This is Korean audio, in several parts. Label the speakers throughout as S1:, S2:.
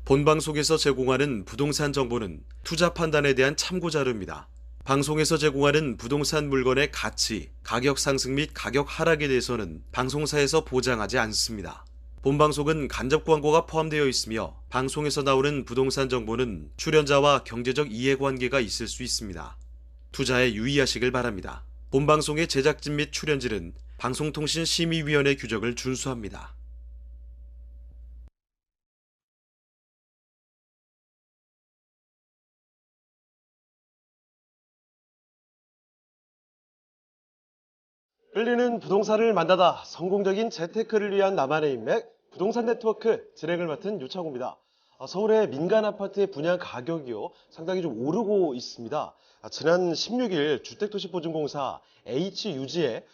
S1: 본방송에서 제공하는 부동산 정보는 투자 판단에 대한 참고 자료입니다. 방송에서 제공하는 부동산 물건의 가치, 가격 상승 및 가격 하락에 대해서는 방송사에서 보장하지 않습니다. 본방송은 간접 광고가 포함되어 있으며 방송에서 나오는 부동산 정보는 출연자와 경제적 이해관계가 있을 수 있습니다. 투자에 유의하시길 바랍니다. 본방송의 제작진 및 출연진은 방송통신심의위원회 규정을 준수합니다.
S2: 끌리는 부동산을 만나다 성공적인 재테크를 위한 나만의 인맥 부동산 네트워크 진행을 맡은 유창호입니다. 서울의 민간 아파트의 분양 가격이요 상당히 좀 오르고 있습니다. 지난 16일 주택도시보증공사 HUG의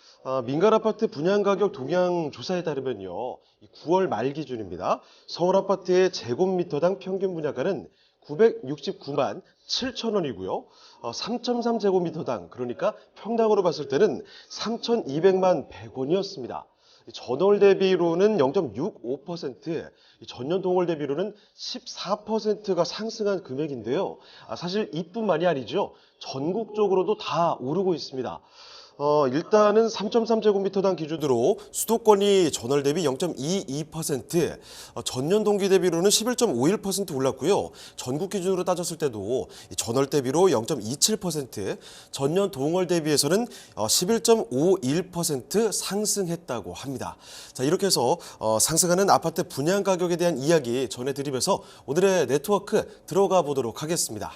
S2: 민간 아파트 분양 가격 동향 조사에 따르면요 9월 말 기준입니다. 서울 아파트의 제곱미터당 평균 분양가는 969만 7천 원이고요. 3.3제곱미터당 그러니까 평당으로 봤을 때는 3,200만 100원이었습니다. 전월 대비로는 0.65%, 전년 동월 대비로는 14%가 상승한 금액인데요. 사실 이뿐만이 아니죠. 전국적으로도 다 오르고 있습니다. 일단은 3.3제곱미터당 기준으로 수도권이 전월 대비 0.22%, 전년 동기 대비로는 11.51% 올랐고요. 전국 기준으로 따졌을 때도 전월 대비로 0.27%, 전년 동월 대비해서는 11.51% 상승했다고 합니다. 자, 이렇게 해서 상승하는 아파트 분양 가격에 대한 이야기 전해드리면서 오늘의 네트워크 들어가 보도록 하겠습니다.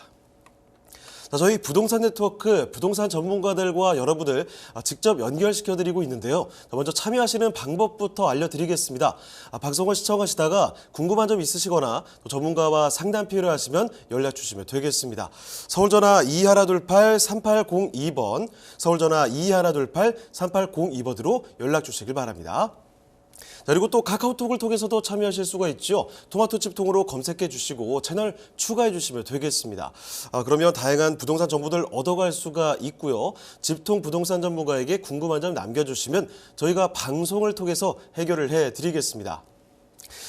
S2: 자, 저희 부동산 네트워크, 부동산 전문가들과 여러분을 직접 연결시켜드리고 있는데요. 먼저 참여하시는 방법부터 알려드리겠습니다. 방송을 시청하시다가 궁금한 점 있으시거나 또 전문가와 상담 필요하시면 연락 주시면 되겠습니다. 서울전화 2128-3802번, 서울전화 2128-3802번으로 연락 주시길 바랍니다. 자, 그리고 또 카카오톡을 통해서도 참여하실 수가 있죠. 토마토 집통으로 검색해 주시고 채널 추가해 주시면 되겠습니다. 그러면 다양한 부동산 정보들 얻어갈 수가 있고요. 집통 부동산 전문가에게 궁금한 점 남겨주시면 저희가 방송을 통해서 해결을 해드리겠습니다.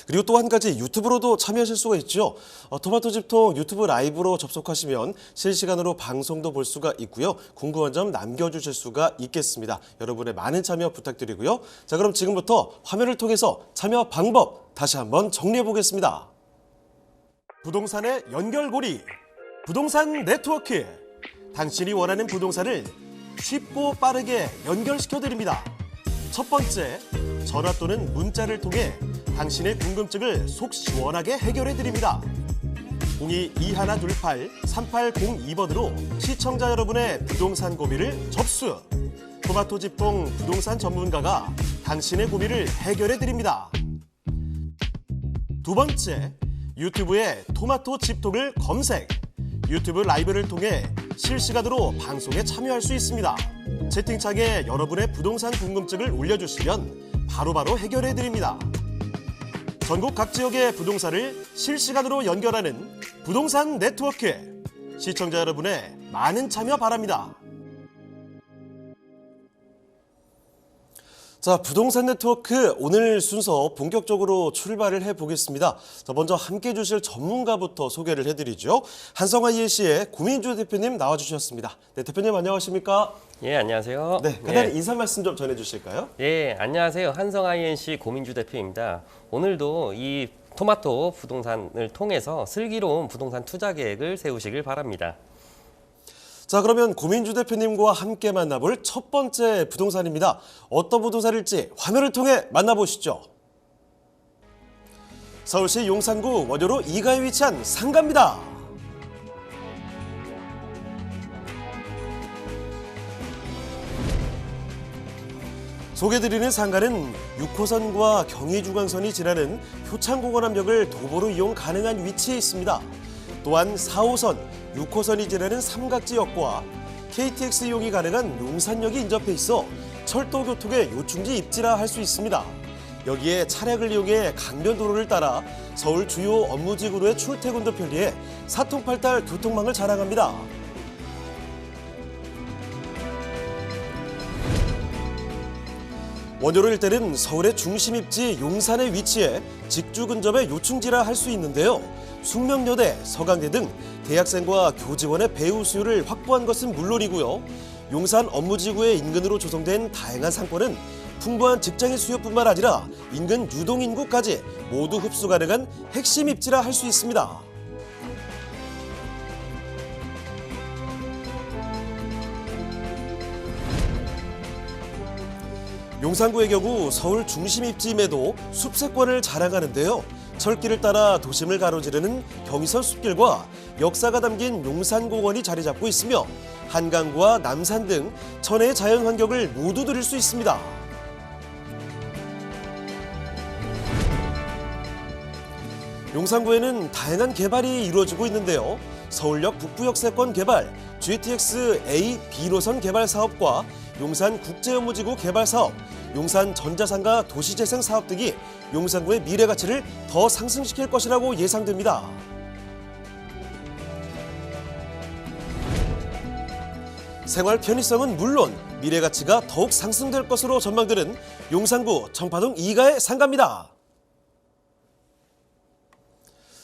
S2: 그리고 또 한 가지 유튜브로도 참여하실 수가 있죠. 토마토 집통 유튜브 라이브로 접속하시면 실시간으로 방송도 볼 수가 있고요. 궁금한 점 남겨주실 수가 있겠습니다. 여러분의 많은 참여 부탁드리고요. 자, 그럼 지금부터 화면을 통해서 참여 방법 다시 한번 정리해 보겠습니다. 부동산의 연결고리, 부동산 네트워크. 당신이 원하는 부동산을 쉽고 빠르게 연결시켜드립니다. 첫 번째, 전화 또는 문자를 통해 당신의 궁금증을 속 시원하게 해결해드립니다. 02-2128-3802번으로 시청자 여러분의 부동산 고민을 접수. 토마토 집통 부동산 전문가가 당신의 고민을 해결해드립니다. 두 번째, 유튜브에 토마토 집통을 검색. 유튜브 라이브를 통해 실시간으로 방송에 참여할 수 있습니다. 채팅창에 여러분의 부동산 궁금증을 올려주시면 바로바로 해결해드립니다. 전국 각 지역의 부동산을 실시간으로 연결하는 부동산 네트워크. 시청자 여러분의 많은 참여 바랍니다. 자, 부동산 네트워크 오늘 순서 본격적으로 출발을 해보겠습니다. 자, 먼저 함께해 주실 전문가부터 소개를 해드리죠. 한성아 ENC의 고민주 대표님 나와주셨습니다. 네, 대표님 안녕하십니까?
S3: 예, 안녕하세요.
S2: 네, 간단히 인사 말씀 좀 전해주실까요?
S3: 예, 안녕하세요. 한성아 ENC 고민주 대표입니다. 오늘도 이 토마토 부동산을 통해서 슬기로운 부동산 투자 계획을 세우시길 바랍니다.
S2: 자, 그러면 고민주 대표님과 함께 만나볼 첫 번째 부동산입니다. 어떤 부동산일지 화면을 통해 만나보시죠. 서울시 용산구 원효로 2가에 위치한 상가입니다. 소개드리는 상가는 6호선과 경의중앙선이 지나는 효창공원암역을 도보로 이용 가능한 위치에 있습니다. 또한 4호선, 6호선이 지나는 삼각지역과 KTX 이용이 가능한 용산역이 인접해 있어 철도교통의 요충지 입지라 할 수 있습니다. 여기에 차량을 이용해 강변도로를 따라 서울 주요 업무지구로의 출퇴근도 편리해 사통팔달 교통망을 자랑합니다. 원효로 일대는 서울의 중심 입지 용산에 위치해 직주 근접의 요충지라 할 수 있는데요. 숙명여대, 서강대 등 대학생과 교직원의 배후 수요를 확보한 것은 물론이고요. 용산 업무지구의 인근으로 조성된 다양한 상권은 풍부한 직장인 수요뿐만 아니라 인근 유동인구까지 모두 흡수 가능한 핵심 입지라 할 수 있습니다. 용산구의 경우 서울 중심 입지임에도 숲세권을 자랑하는데요. 철길을 따라 도심을 가로지르는 경의선 숲길과 역사가 담긴 용산공원이 자리 잡고 있으며 한강과 남산 등 천혜의 자연 환경을 모두 누릴 수 있습니다. 용산구에는 다양한 개발이 이루어지고 있는데요. 서울역 북부역세권 개발, GTX A, B노선 개발 사업과 용산 국제업무지구 개발 사업, 용산 전자상가 도시재생 사업 등이 용산구의 미래 가치를 더 상승시킬 것이라고 예상됩니다. 생활 편의성은 물론 미래 가치가 더욱 상승될 것으로 전망되는 용산구 청파동 2가의 상가입니다.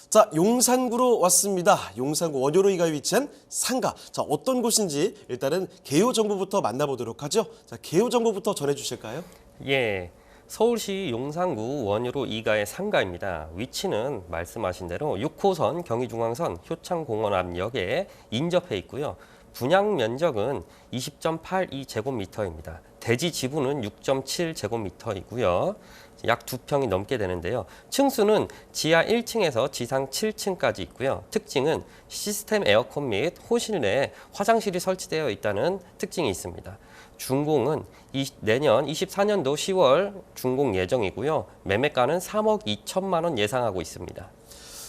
S2: 자, 용산구로 왔습니다. 용산구 원효로 2가에 위치한 상가. 자, 어떤 곳인지 일단은 개요 정보부터 만나보도록 하죠. 자, 개요 정보부터 전해주실까요?
S3: 예, 서울시 용산구 원효로 2가의 상가입니다. 위치는 말씀하신 대로 6호선 경의중앙선 효창공원 앞역에 인접해 있고요. 분양 면적은 20.82제곱미터입니다. 대지 지분은 6.7제곱미터이고요. 약 2평이 넘게 되는데요. 층수는 지하 1층에서 지상 7층까지 있고요. 특징은 시스템 에어컨 및 호실 내에 화장실이 설치되어 있다는 특징이 있습니다. 준공은 내년 24년도 10월 준공 예정이고요. 매매가는 3억 2천만 원 예상하고 있습니다.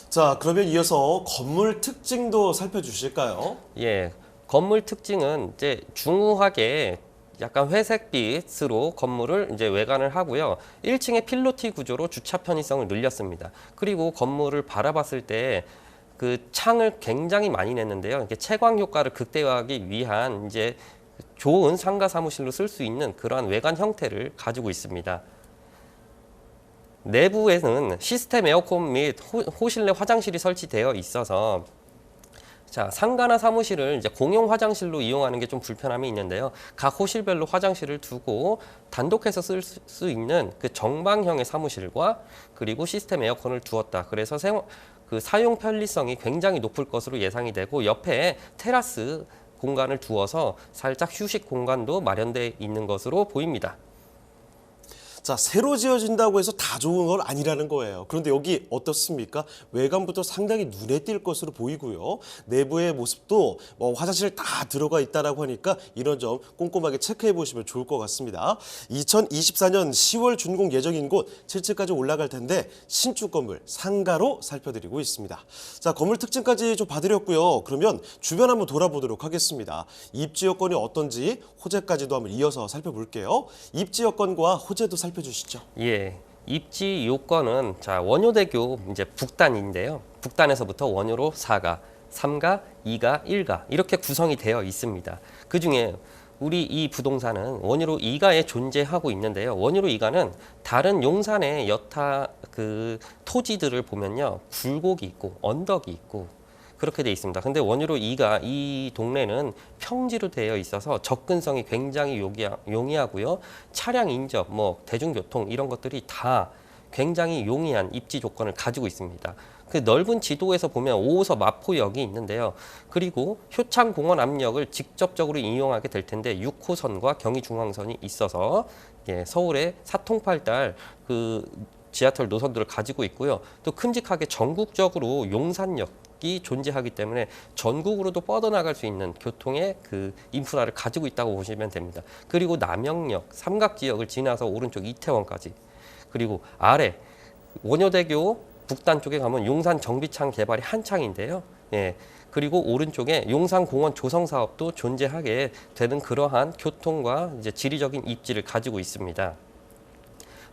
S2: 자, 그러면 이어서 건물 특징도 살펴주실까요?
S3: 예, 건물 특징은 이제 중후하게 약간 회색빛으로 건물을 이제 외관을 하고요. 1층에 필로티 구조로 주차 편의성을 늘렸습니다. 그리고 건물을 바라봤을 때 그 창을 굉장히 많이 냈는데요. 이렇게 채광 효과를 극대화하기 위한 이제 좋은 상가 사무실로 쓸 수 있는 그러한 외관 형태를 가지고 있습니다. 내부에는 시스템 에어컨 및 호실 내 화장실이 설치되어 있어서 자, 상가나 사무실을 이제 공용 화장실로 이용하는 게 좀 불편함이 있는데요. 각 호실별로 화장실을 두고 단독해서 쓸 수 있는 그 정방형의 사무실과 그리고 시스템 에어컨을 두었다. 그래서 그 사용 편리성이 굉장히 높을 것으로 예상이 되고 옆에 테라스 공간을 두어서 살짝 휴식 공간도 마련되어 있는 것으로 보입니다.
S2: 자, 새로 지어진다고 해서 다 좋은 건 아니라는 거예요. 그런데 여기 어떻습니까? 외관부터 상당히 눈에 띌 것으로 보이고요. 내부의 모습도 뭐 화장실 다 들어가 있다라고 하니까 이런 점 꼼꼼하게 체크해 보시면 좋을 것 같습니다. 2024년 10월 준공 예정인 곳 7층까지 올라갈 텐데 신축 건물 상가로 살펴드리고 있습니다. 자, 건물 특징까지 좀 봐드렸고요. 그러면 주변 한번 돌아보도록 하겠습니다. 입지 여건이 어떤지 호재까지도 한번 이어서 살펴볼게요. 입지 여건과 호재도 살펴주시죠.
S3: 예, 입지 요건은 자, 원효대교 이제 북단인데요. 북단에서부터 원효로 4가, 3가, 2가, 1가 이렇게 구성이 되어 있습니다. 그 중에 우리 이 부동산은 원효로 2가에 존재하고 있는데요. 원효로 2가는 다른 용산의 여타 그 토지들을 보면요, 굴곡이 있고 언덕이 있고 그렇게 돼 있습니다. 근데 원효로 2가 이 동네는 평지로 되어 있어서 접근성이 굉장히 용이하고요. 차량 인접, 뭐 대중교통 이런 것들이 다 굉장히 용이한 입지 조건을 가지고 있습니다. 그 넓은 지도에서 보면 5호선 마포역이 있는데요. 그리고 효창공원 앞역을 직접적으로 이용하게 될 텐데 6호선과 경의중앙선이 있어서 예, 서울의 사통팔달 그 지하철 노선들을 가지고 있고요. 또 큼직하게 전국적으로 용산역이 존재하기 때문에 전국으로도 뻗어나갈 수 있는 교통의 그 인프라를 가지고 있다고 보시면 됩니다. 그리고 남영역, 삼각지역을 지나서 오른쪽 이태원까지, 그리고 아래 원효대교 북단 쪽에 가면 용산 정비창 개발이 한창인데요. 예. 그리고 오른쪽에 용산공원 조성 사업도 존재하게 되는 그러한 교통과 이제 지리적인 입지를 가지고 있습니다.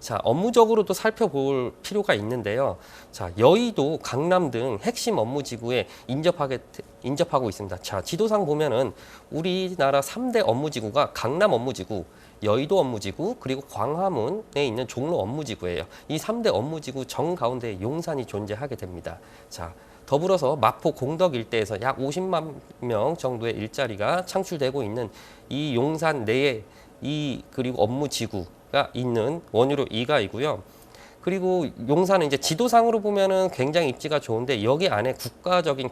S3: 자, 업무적으로도 살펴볼 필요가 있는데요. 자, 여의도, 강남 등 핵심 업무지구에 인접하고 있습니다. 자, 지도상 보면은 우리나라 3대 업무지구가 강남 업무지구, 여의도 업무지구 그리고 광화문에 있는 종로 업무지구예요. 이 3대 업무지구 정가운데 용산이 존재하게 됩니다. 자, 더불어서 마포 공덕 일대에서 약 50만 명 정도의 일자리가 창출되고 있는 이 용산 내에 그리고 업무지구가 있는 원유로 2가이고요. 그리고 용산은 이제 지도상으로 보면은 굉장히 입지가 좋은데 여기 안에 국가적인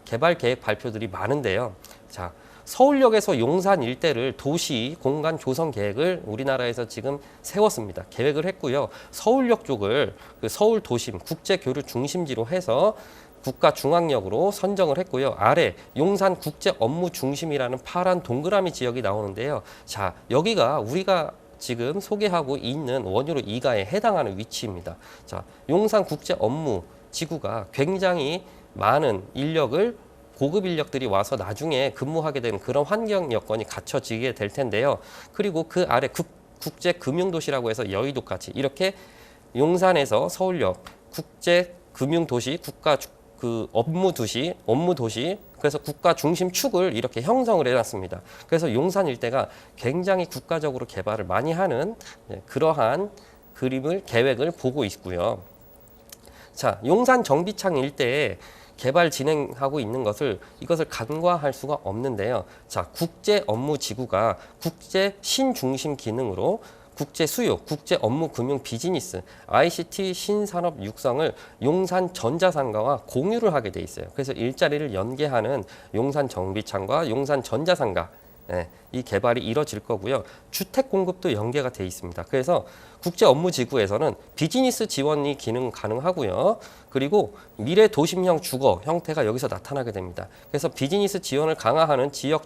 S3: 개발 계획 발표들이 많은데요. 자, 서울역에서 용산 일대를 도시 공간 조성 계획을 우리나라에서 지금 세웠습니다. 계획을 했고요. 서울역 쪽을 그 서울 도심 국제 교류 중심지로 해서 국가 중앙역으로 선정을 했고요. 아래 용산 국제 업무 중심이라는 파란 동그라미 지역이 나오는데요. 자, 여기가 우리가 지금 소개하고 있는 원유로 2가에 해당하는 위치입니다. 자, 용산 국제 업무 지구가 굉장히 많은 고급 인력들이 와서 나중에 근무하게 되는 그런 환경 여건이 갖춰지게 될 텐데요. 그리고 그 아래 국제 금융도시라고 해서 여의도까지 이렇게 용산에서 서울역 국제 금융도시 업무 도시 그래서 국가 중심 축을 이렇게 형성을 해놨습니다. 그래서 용산 일대가 굉장히 국가적으로 개발을 많이 하는 그러한 계획을 보고 있고요. 자, 용산 정비창 일대에 개발 진행하고 있는 이것을 간과할 수가 없는데요. 자, 국제 업무 지구가 국제 신중심 기능으로 국제 수요, 국제 업무 금융 비즈니스, ICT 신산업 육성을 용산 전자상가와 공유를 하게 돼 있어요. 그래서 일자리를 연계하는 용산 정비창과 용산 전자상가 이 개발이 이뤄질 거고요. 주택 공급도 연계가 돼 있습니다. 그래서 국제 업무 지구에서는 비즈니스 지원이 기능 가능하고요. 그리고 미래 도심형 주거 형태가 여기서 나타나게 됩니다. 그래서 비즈니스 지원을 강화하는 지역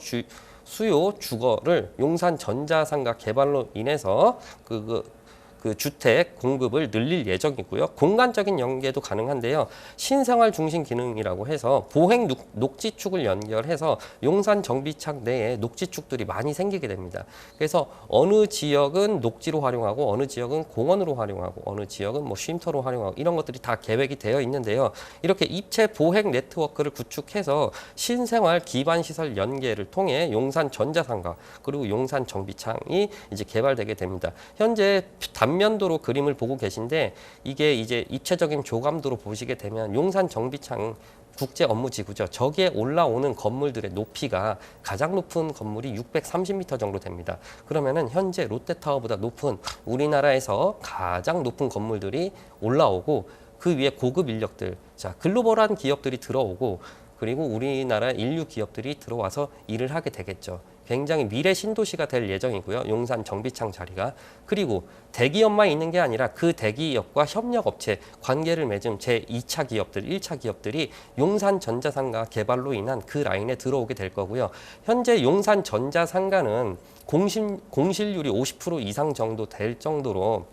S3: 수요 주거를 용산 전자상가 개발로 인해서 그 주택 공급을 늘릴 예정이고요. 공간적인 연계도 가능한데요. 신생활 중심 기능이라고 해서 보행 녹지축을 연결해서 용산 정비창 내에 녹지축들이 많이 생기게 됩니다. 그래서 어느 지역은 녹지로 활용하고 어느 지역은 공원으로 활용하고 어느 지역은 뭐 쉼터로 활용하고 이런 것들이 다 계획이 되어 있는데요. 이렇게 입체 보행 네트워크를 구축해서 신생활 기반 시설 연계를 통해 용산 전자상가 그리고 용산 정비창이 이제 개발되게 됩니다. 현재 단면도로 그림을 보고 계신데 이게 이제 입체적인 조감도로 보시게 되면 용산 정비창 국제 업무지구죠. 저기에 올라오는 건물들의 높이가 가장 높은 건물이 630m 정도 됩니다. 그러면은 현재 롯데타워보다 높은 우리나라에서 가장 높은 건물들이 올라오고 그 위에 고급 인력들, 자, 글로벌한 기업들이 들어오고 그리고 우리나라 인류 기업들이 들어와서 일을 하게 되겠죠. 굉장히 미래 신도시가 될 예정이고요. 용산 정비창 자리가. 그리고 대기업만 있는 게 아니라 그 대기업과 협력업체, 관계를 맺은 제2차 기업들, 1차 기업들이 용산 전자상가 개발로 인한 그 라인에 들어오게 될 거고요. 현재 용산 전자상가는 공실률이 50% 이상 정도 될 정도로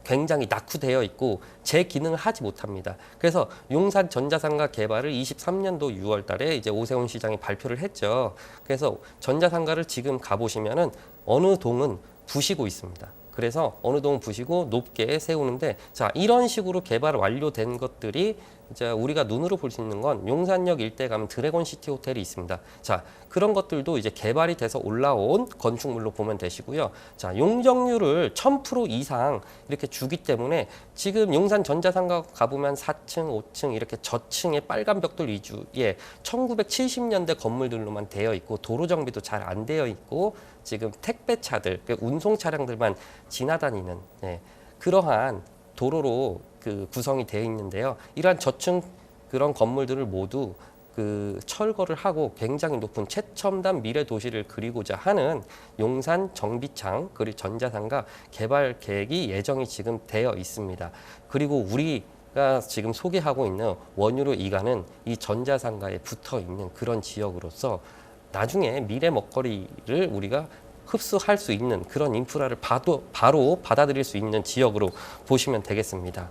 S3: 굉장히 낙후되어 있고 제 기능을 하지 못합니다. 그래서 용산 전자상가 개발을 23년도 6월 달에 이제 오세훈 시장이 발표를 했죠. 그래서 전자상가를 지금 가보시면은 어느 동은 부시고 있습니다. 그래서 어느 동은 부시고 높게 세우는데, 자, 이런 식으로 개발 완료된 것들이 이제 우리가 눈으로 볼 수 있는 건 용산역 일대 가면 드래곤시티 호텔이 있습니다. 자, 그런 것들도 이제 개발이 돼서 올라온 건축물로 보면 되시고요. 자, 용적률을 1000% 이상 이렇게 주기 때문에 지금 용산 전자상가 가보면 4층, 5층 이렇게 저층의 빨간 벽돌 위주의 1970년대 건물들로만 되어 있고 도로 정비도 잘 안 되어 있고 지금 택배차들, 운송 차량들만 지나다니는 그러한 도로로 구성이 되어 있는데요. 이러한 저층 그런 건물들을 모두 철거를 하고 굉장히 높은 최첨단 미래 도시를 그리고자 하는 용산 정비창 그리고 전자상가 개발 계획이 예정이 지금 되어 있습니다. 그리고 우리가 지금 소개하고 있는 원유로 2가는 이 전자상가에 붙어 있는 그런 지역으로서 나중에 미래 먹거리를 우리가 흡수할 수 있는 그런 인프라를 바로 받아들일 수 있는 지역으로 보시면 되겠습니다.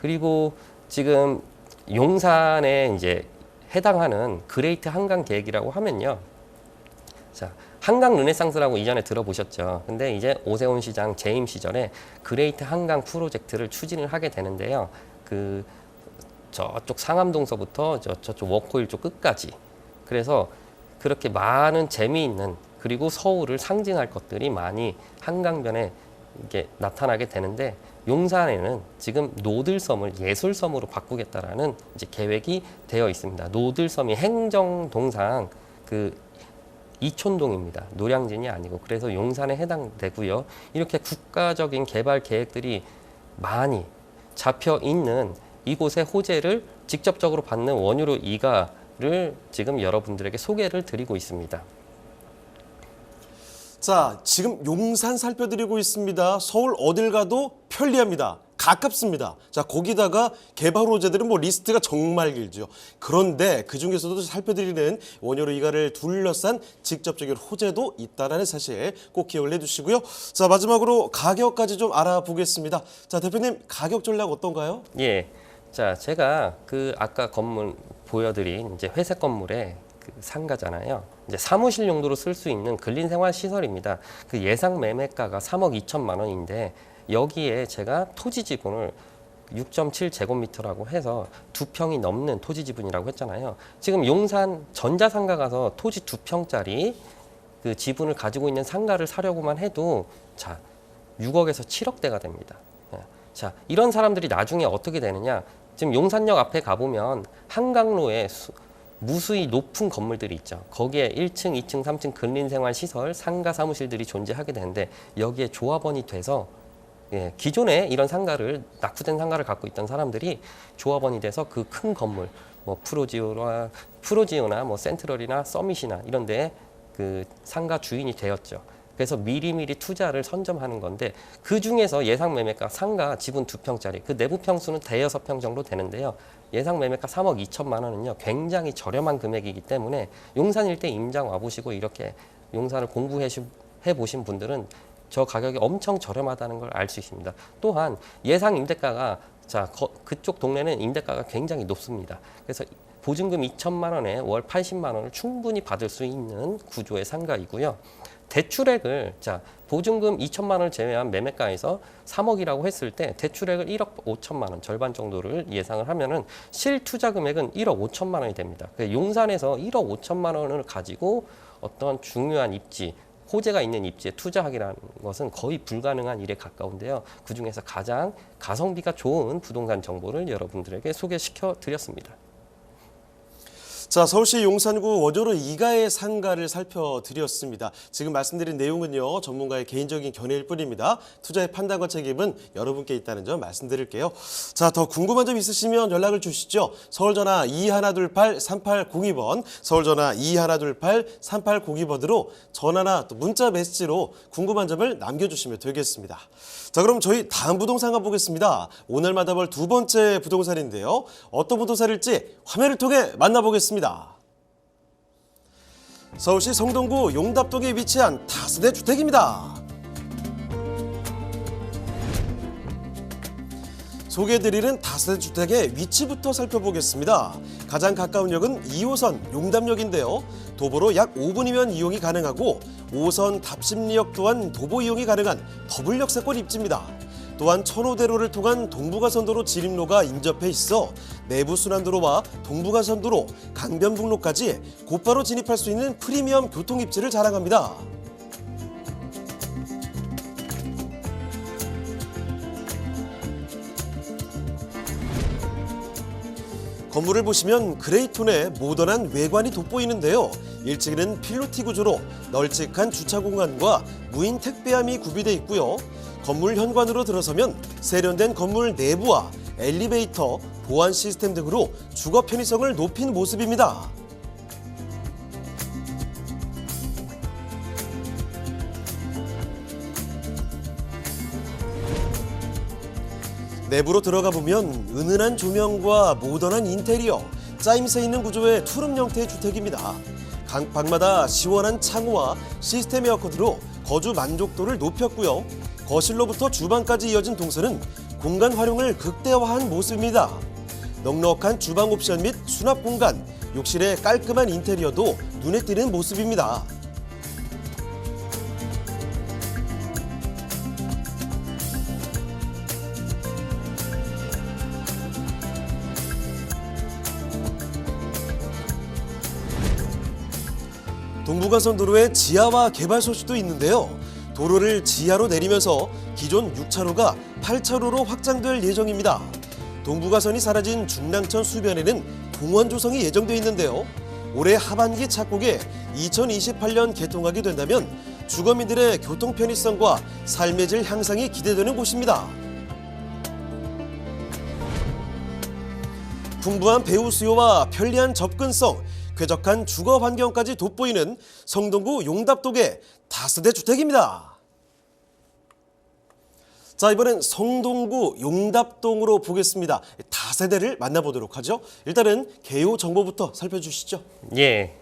S3: 그리고 지금 용산에 이제 해당하는 그레이트 한강 계획이라고 하면요. 자, 한강 르네상스라고 이전에 들어보셨죠. 근데 이제 오세훈 시장 재임 시절에 그레이트 한강 프로젝트를 추진을 하게 되는데요. 저쪽 상암동서부터 저쪽 워커힐 쪽 끝까지. 그래서 그렇게 많은 재미있는 그리고 서울을 상징할 것들이 많이 한강변에 이게 나타나게 되는데, 용산에는 지금 노들섬을 예술섬으로 바꾸겠다라는 이제 계획이 되어 있습니다. 노들섬이 행정동상 그 이촌동입니다. 노량진이 아니고. 그래서 용산에 해당되고요. 이렇게 국가적인 개발 계획들이 많이 잡혀 있는 이곳의 호재를 직접적으로 받는 원유로 이가를 지금 여러분들에게 소개를 드리고 있습니다.
S2: 자, 지금 용산 살펴드리고 있습니다. 서울 어딜 가도 편리합니다. 가깝습니다. 자, 거기다가 개발 호재들은 뭐 리스트가 정말 길죠. 그런데 그 중에서도 살펴드리는 원효로 이가를 둘러싼 직접적인 호재도 있다는 사실 꼭 기억을 해주시고요. 자, 마지막으로 가격까지 좀 알아보겠습니다. 자, 대표님 가격 전략 어떤가요?
S3: 예. 자, 제가 그 아까 건물 보여드린 이제 회색 건물의 그 상가잖아요. 이제 사무실 용도로 쓸 수 있는 근린 생활 시설입니다. 그 예상 매매가가 3억 2천만 원인데, 여기에 제가 토지 지분을 6.7제곱미터라고 해서 2평이 넘는 토지 지분이라고 했잖아요. 지금 용산 전자상가 가서 토지 2평짜리 그 지분을 가지고 있는 상가를 사려고만 해도 자 6억에서 7억대가 됩니다. 자, 이런 사람들이 나중에 어떻게 되느냐? 지금 용산역 앞에 가보면 한강로에 무수히 높은 건물들이 있죠. 거기에 1층, 2층, 3층 근린생활 시설, 상가 사무실들이 존재하게 되는데, 여기에 조합원이 돼서 기존에 이런 상가를, 낙후된 상가를 갖고 있던 사람들이 조합원이 돼서 그 큰 건물, 뭐 프로지오나 뭐 센트럴이나 서밋이나 이런 데에 그 상가 주인이 되었죠. 그래서 미리미리 투자를 선점하는 건데, 그 중에서 예상 매매가 상가 지분 2평짜리, 그 내부 평수는 대여섯 평 정도 되는데요. 예상 매매가 3억 2천만 원은요, 굉장히 저렴한 금액이기 때문에 용산 일대 임장 와보시고 이렇게 용산을 공부해 보신 분들은 저 가격이 엄청 저렴하다는 걸 알 수 있습니다. 또한 예상 임대가가 그쪽 동네는 임대가가 굉장히 높습니다. 그래서 보증금 2천만 원에 월 80만 원을 충분히 받을 수 있는 구조의 상가이고요. 대출액을 보증금 2천만 원을 제외한 매매가에서 3억이라고 했을 때 대출액을 1억 5천만 원 절반 정도를 예상을 하면은 실투자 금액은 1억 5천만 원이 됩니다. 용산에서 1억 5천만 원을 가지고 어떤 중요한 입지, 호재가 있는 입지에 투자하기라는 것은 거의 불가능한 일에 가까운데요. 그중에서 가장 가성비가 좋은 부동산 정보를 여러분들에게 소개시켜 드렸습니다.
S2: 자, 서울시 용산구 원효로 이가의 상가를 살펴드렸습니다. 지금 말씀드린 내용은요, 전문가의 개인적인 견해일 뿐입니다. 투자의 판단과 책임은 여러분께 있다는 점 말씀드릴게요. 자, 더 궁금한 점 있으시면 연락을 주시죠. 서울전화 2128-3802번, 서울전화 2128-3802번으로 전화나 또 문자 메시지로 궁금한 점을 남겨주시면 되겠습니다. 자, 그럼 저희 다음 부동산 가보겠습니다. 오늘 만나볼 두 번째 부동산인데요. 어떤 부동산일지 화면을 통해 만나보겠습니다. 서울시 성동구 용답동에 위치한 다세대 주택입니다. 소개해드리는 다세대 주택의 위치부터 살펴보겠습니다. 가장 가까운 역은 2호선 용담역인데요. 도보로 약 5분이면 이용이 가능하고 5호선 답심리역 또한 도보 이용이 가능한 더블 역세권 입지입니다. 또한 천호대로를 통한 동부가선도로 진입로가 인접해 있어 내부순환도로와 동부가선도로, 강변북로까지 곧바로 진입할 수 있는 프리미엄 교통 입지를 자랑합니다. 건물을 보시면 그레이톤의 모던한 외관이 돋보이는데요. 1층에는 필로티 구조로 널찍한 주차 공간과 무인 택배함이 구비되어 있고요. 건물 현관으로 들어서면 세련된 건물 내부와 엘리베이터, 보안 시스템 등으로 주거 편의성을 높인 모습입니다. 내부로 들어가 보면 은은한 조명과 모던한 인테리어, 짜임새 있는 구조의 투룸 형태의 주택입니다. 각 방마다 시원한 창호와 시스템 에어컨으로 거주 만족도를 높였고요. 거실로부터 주방까지 이어진 동선은 공간 활용을 극대화한 모습입니다. 넉넉한 주방 옵션 및 수납 공간, 욕실의 깔끔한 인테리어도 눈에 띄는 모습입니다. 동부간선 도로의 지하화 개발 소식도 있는데요. 도로를 지하로 내리면서 기존 6차로가 8차로로 확장될 예정입니다. 동부가선이 사라진 중랑천 수변에는 공원 조성이 예정돼 있는데요. 올해 하반기 착곡에 2028년 개통하게 된다면 주거민들의 교통 편의성과 삶의 질 향상이 기대되는 곳입니다. 풍부한 배후 수요와 편리한 접근성, 쾌적한 주거 환경까지 돋보이는 성동구 용답동의 다세대 주택입니다. 자, 이번엔 성동구 용답동으로 보겠습니다. 다세대를 만나보도록 하죠. 일단은 개요 정보부터 살펴주시죠.
S3: 예.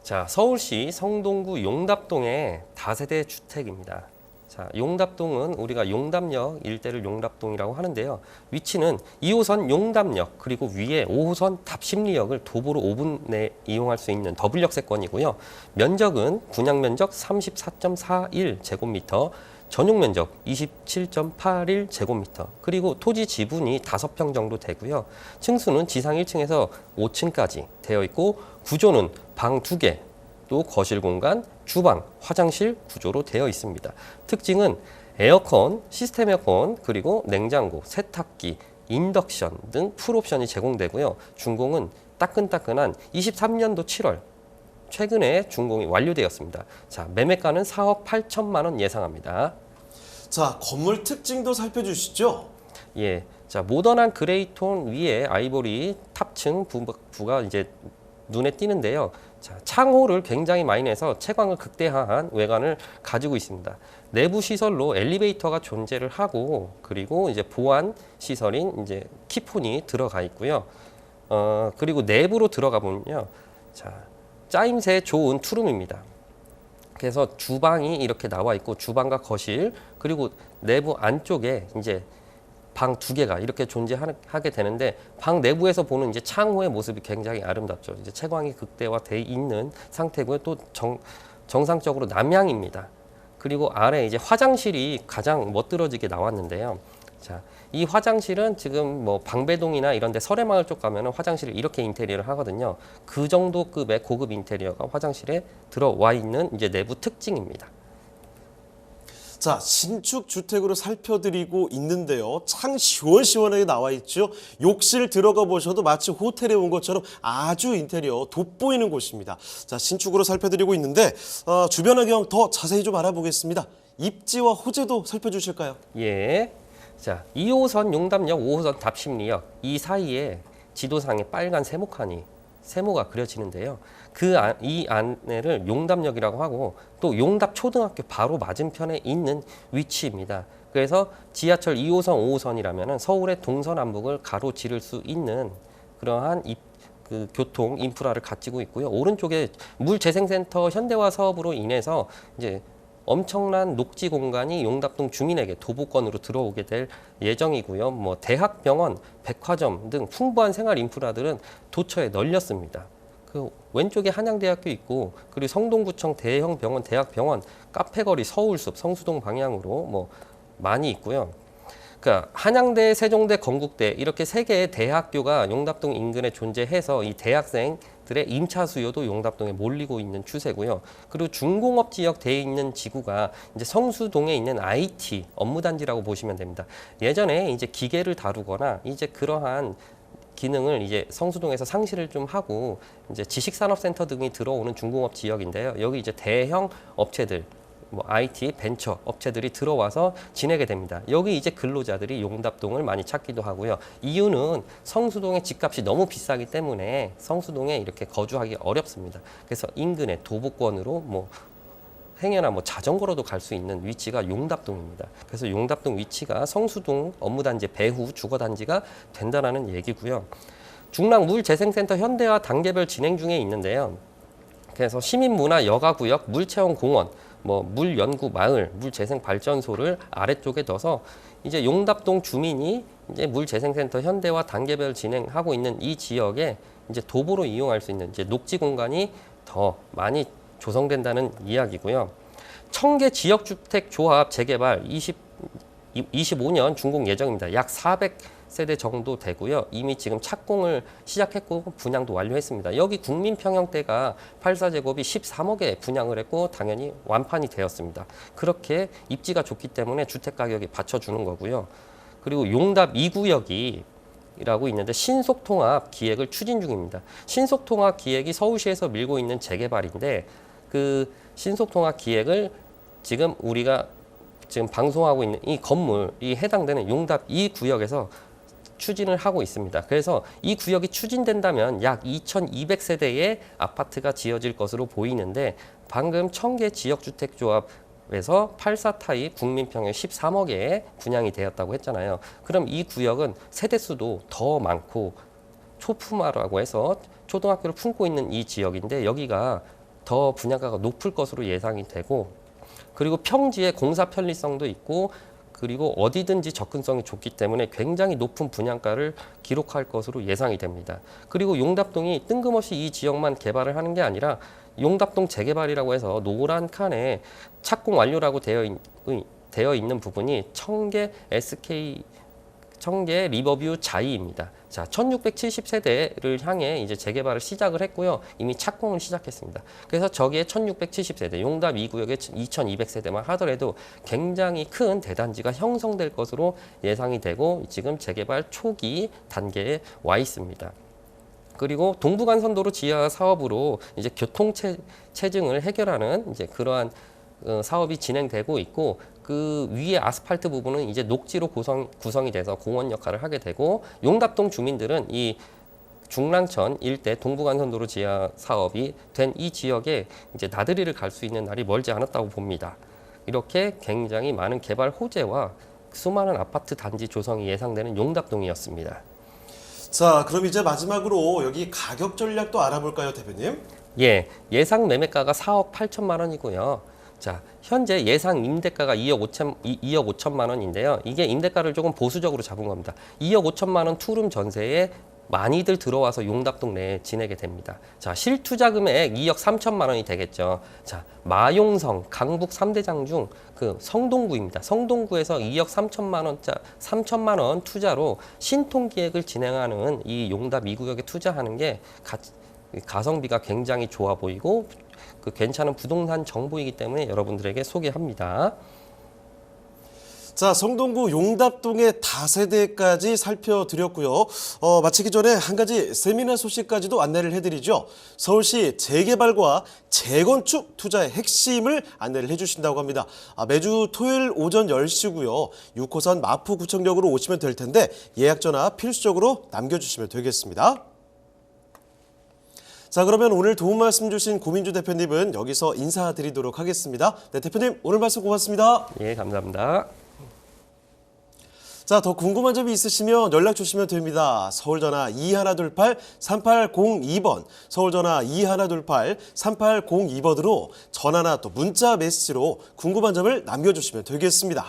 S3: 자, 서울시 성동구 용답동의 다세대 주택입니다. 자, 용답동은 우리가 용답역 일대를 용답동이라고 하는데요. 위치는 2호선 용답역 그리고 위에 5호선 답심리역을 도보로 5분 내에 이용할 수 있는 더블역세권이고요. 면적은 분양 면적 34.41제곱미터, 전용 면적 27.81제곱미터, 그리고 토지 지분이 5평 정도 되고요. 층수는 지상 1층에서 5층까지 되어 있고 구조는 방 2개, 또 거실 공간, 주방, 화장실 구조로 되어 있습니다. 특징은 에어컨, 시스템 에어컨, 그리고 냉장고, 세탁기, 인덕션 등 풀옵션이 제공되고요. 준공은 따끈따끈한 23년도 7월 최근에 준공이 완료되었습니다. 자, 매매가는 4억 8천만 원 예상합니다.
S2: 자, 건물 특징도 살펴주시죠.
S3: 예, 자, 모던한 그레이톤 위에 아이보리 탑층 부가 이제 눈에 띄는데요. 자, 창호를 굉장히 많이 내서 채광을 극대화한 외관을 가지고 있습니다. 내부 시설로 엘리베이터가 존재를 하고, 그리고 이제 보안 시설인 이제 키폰이 들어가 있고요. 그리고 내부로 들어가 보면요. 자, 짜임새 좋은 투룸입니다. 그래서 주방이 이렇게 나와 있고, 주방과 거실, 그리고 내부 안쪽에 이제 방 2개가 이렇게 존재하게 되는데, 방 내부에서 보는 이제 창호의 모습이 굉장히 아름답죠. 이제 채광이 극대화돼 있는 상태고요. 또 정상적으로 남향입니다. 그리고 아래 이제 화장실이 가장 멋들어지게 나왔는데요. 자, 이 화장실은 지금 뭐 방배동이나 이런 데 설해마을 쪽 가면은 화장실을 이렇게 인테리어를 하거든요. 그 정도 급의 고급 인테리어가 화장실에 들어와 있는 이제 내부 특징입니다.
S2: 자, 신축 주택으로 살펴드리고 있는데요. 참 시원시원하게 나와 있죠. 욕실 들어가 보셔도 마치 호텔에 온 것처럼 아주 인테리어 돋보이는 곳입니다. 자, 신축으로 살펴드리고 있는데 주변 환경 더 자세히 좀 알아보겠습니다. 입지와 호재도 살펴주실까요?
S3: 예. 자, 2호선 용담역, 5호선 답심리역 이 사이에 지도상에 빨간 세모가 그려지는데요. 이 안내를 용답역이라고 하고, 또 용답초등학교 바로 맞은편에 있는 위치입니다. 그래서 지하철 2호선, 5호선이라면 서울의 동서남북을 가로지를 수 있는 그러한 교통 인프라를 가지고 있고요. 오른쪽에 물재생센터 현대화 사업으로 인해서 이제 엄청난 녹지 공간이 용답동 주민에게 도보권으로 들어오게 될 예정이고요. 뭐 대학병원, 백화점 등 풍부한 생활 인프라들은 도처에 널렸습니다. 그 왼쪽에 한양대학교 있고, 그리고 성동구청 대형 병원, 대학병원, 카페거리, 서울숲, 성수동 방향으로 뭐 많이 있고요. 그러니까 한양대, 세종대, 건국대 이렇게 3개의 대학교가 용답동 인근에 존재해서 이 대학생들의 임차 수요도 용답동에 몰리고 있는 추세고요. 그리고 중공업 지역 돼 있는 지구가 이제 성수동에 있는 IT 업무단지라고 보시면 됩니다. 예전에 이제 기계를 다루거나 이제 그러한 기능을 이제 성수동에서 상실을 좀 하고 이제 지식산업센터 등이 들어오는 중공업 지역인데요. 여기 이제 대형 업체들, 뭐 IT, 벤처 업체들이 들어와서 지내게 됩니다. 여기 이제 근로자들이 용답동을 많이 찾기도 하고요. 이유는 성수동의 집값이 너무 비싸기 때문에 성수동에 이렇게 거주하기 어렵습니다. 그래서 인근의 도보권으로 뭐 행여나 뭐 자전거로도 갈 수 있는 위치가 용답동입니다. 그래서 용답동 위치가 성수동 업무단지 배후 주거단지가 된다는 얘기고요. 중랑 물재생센터 현대화 단계별 진행 중에 있는데요. 그래서 시민문화 여가구역, 물체험공원, 뭐 물연구 마을, 물재생발전소를 아래쪽에 둬서 이제 용답동 주민이 이제 물재생센터 현대화 단계별 진행하고 있는 이 지역에 이제 도보로 이용할 수 있는 이제 녹지 공간이 더 많이 조성된다는 이야기고요. 청계 지역주택 조합 재개발 25년 준공 예정입니다. 약 200세대 정도 되고요. 이미 지금 착공을 시작했고 분양도 완료했습니다. 여기 국민평형대가 84제곱이 13억에 분양을 했고 당연히 완판이 되었습니다. 그렇게 입지가 좋기 때문에 주택 가격이 받쳐주는 거고요. 그리고 용답 2구역이 라고 있는데 신속통합 기획을 추진 중입니다. 신속통합 기획이 서울시에서 밀고 있는 재개발인데 그 신속통합 기획을 지금 우리가 지금 방송하고 있는 이 건물이 해당되는 용답 2구역에서 추진을 하고 있습니다. 그래서 이 구역이 추진된다면 약 2,200세대의 아파트가 지어질 것으로 보이는데 방금 청계 지역주택조합에서 84타입 국민평형 13억에 분양이 되었다고 했잖아요. 그럼 이 구역은 세대수도 더 많고 초품화라고 해서 초등학교를 품고 있는 이 지역인데 여기가 더 분양가가 높을 것으로 예상이 되고 그리고 평지에 공사 편리성도 있고 그리고 어디든지 접근성이 좋기 때문에 굉장히 높은 분양가를 기록할 것으로 예상이 됩니다. 그리고 용답동이 뜬금없이 이 지역만 개발을 하는 게 아니라 용답동 재개발이라고 해서 노란 칸에 착공 완료라고 되어 있는 부분이 청계 리버뷰 자이입니다. 자, 1670세대를 향해 이제 재개발을 시작을 했고요. 이미 착공을 시작했습니다. 그래서 저기에 1670세대, 용답 2구역에 2200세대만 하더라도 굉장히 큰 대단지가 형성될 것으로 예상이 되고 지금 재개발 초기 단계에 와 있습니다. 그리고 동부간선도로 지하 사업으로 이제 교통 체증을 해결하는 이제 그러한 사업이 진행되고 있고 그 위에 아스팔트 부분은 이제 녹지로 구성이 돼서 공원 역할을 하게 되고 용답동 주민들은 이 중랑천 일대 동부간선도로 지하 사업이 된 이 지역에 이제 나들이를 갈 수 있는 날이 멀지 않았다고 봅니다. 이렇게 굉장히 많은 개발 호재와 수많은 아파트 단지 조성이 예상되는 용답동이었습니다.
S2: 자, 그럼 이제 마지막으로 여기 가격 전략도 알아볼까요, 대표님?
S3: 예, 예상 매매가가 4억 8천만 원이고요. 자, 현재 예상 임대가가 2억 5천만 원인데요. 이게 임대가를 조금 보수적으로 잡은 겁니다. 2억 5천만 원 투룸 전세에 많이들 들어와서 용답동 내에 지내게 됩니다. 자, 실투자 금액 2억 3천만 원이 되겠죠. 자, 마용성, 강북 3대장 중 그 성동구입니다. 성동구에서 2억 3천만 원 투자로 신통기획을 진행하는 이 용답 2구역에 투자하는 게 가성비가 굉장히 좋아 보이고 그 괜찮은 부동산 정보이기 때문에 여러분들에게 소개합니다.
S2: 자, 성동구 용답동의 다세대까지 살펴드렸고요. 마치기 전에 한 가지 세미나 소식까지도 안내를 해드리죠. 서울시 재개발과 재건축 투자의 핵심을 안내를 해주신다고 합니다. 매주 토요일 오전 10시고요. 6호선 마포구청역으로 오시면 될 텐데 예약 전화 필수적으로 남겨주시면 되겠습니다. 자, 그러면 오늘 도움 말씀 주신 고민주 대표님은 여기서 인사드리도록 하겠습니다. 네, 대표님 오늘 말씀 고맙습니다.
S3: 예, 감사합니다.
S2: 자, 더 궁금한 점이 있으시면 연락 주시면 됩니다. 서울전화 2128-3802번, 서울전화 2128-3802번으로 전화나 또 문자 메시지로 궁금한 점을 남겨주시면 되겠습니다.